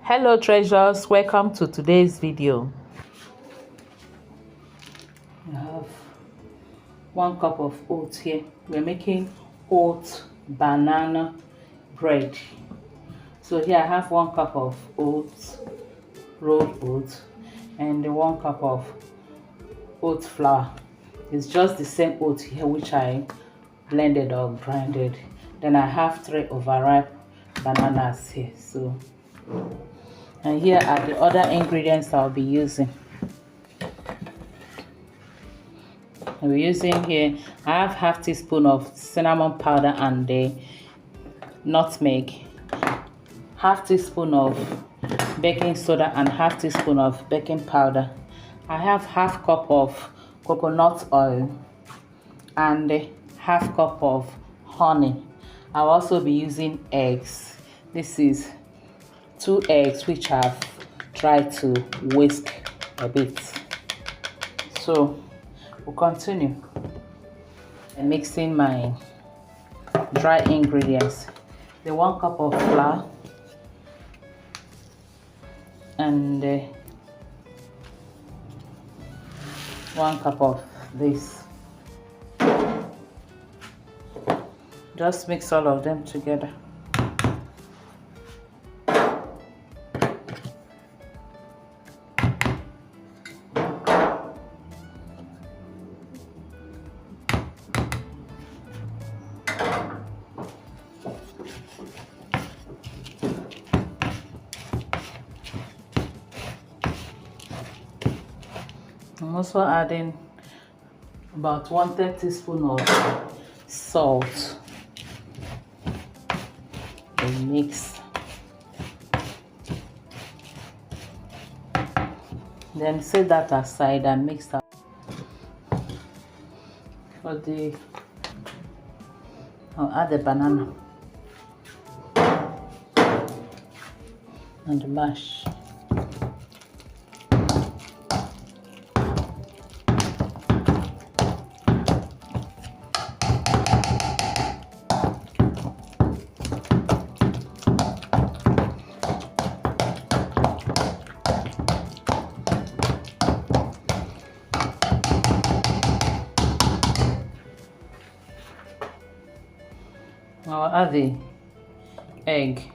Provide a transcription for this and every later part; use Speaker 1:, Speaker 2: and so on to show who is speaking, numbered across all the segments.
Speaker 1: Hello treasures, welcome to today's video. I have 1 cup of oats here. We're making oat banana bread. So here I have 1 cup of oats, rolled oats, and 1 cup of oat flour. It's just the same oat here which I blended or grinded. Then I have 3 overripe bananas here. And here are the other ingredients I'll be using. I'll be using here, I have half teaspoon of cinnamon powder and the nutmeg, half teaspoon of baking soda and half teaspoon of baking powder. I have half cup of coconut oil and half cup of honey. I'll also be using eggs. This is 2 eggs which I've tried to whisk a bit. So we'll continue and mixing my dry ingredients. The 1 cup of flour and 1 cup of this. Just mix all of them together. I'm also adding about 1/3 teaspoon of salt. And mix. Then set that aside and mix that. I'll add the banana and the mash. I'll add the egg.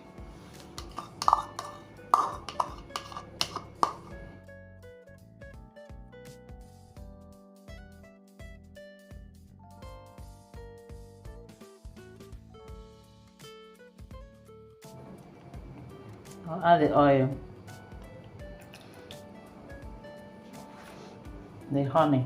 Speaker 1: I'll add the oil, the honey,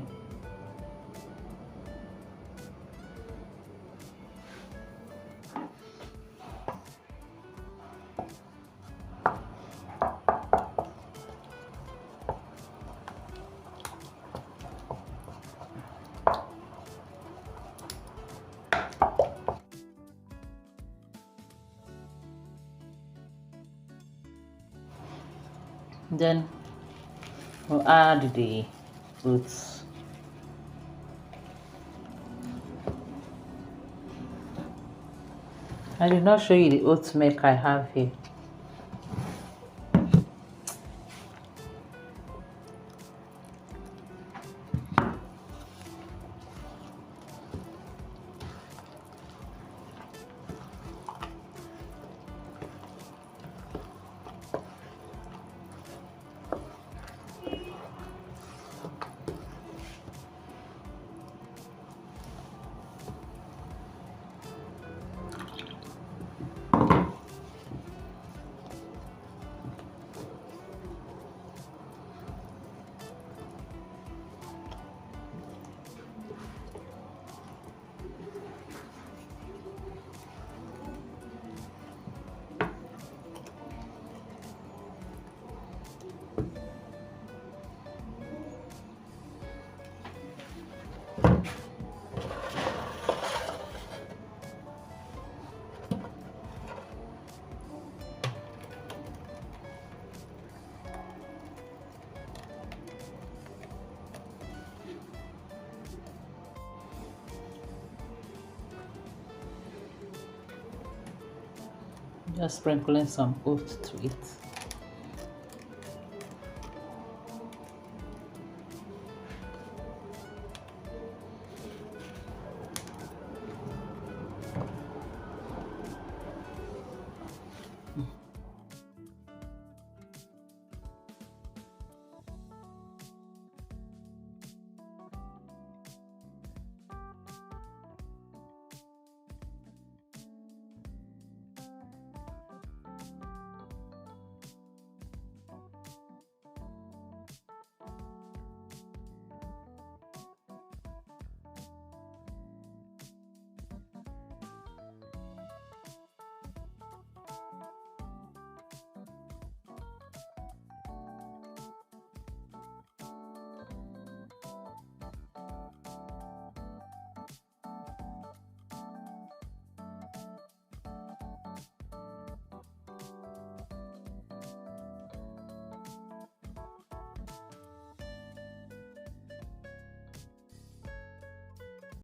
Speaker 1: then we'll add the oats. I did not show you the oat milk I have here. Just sprinkling some oats to it.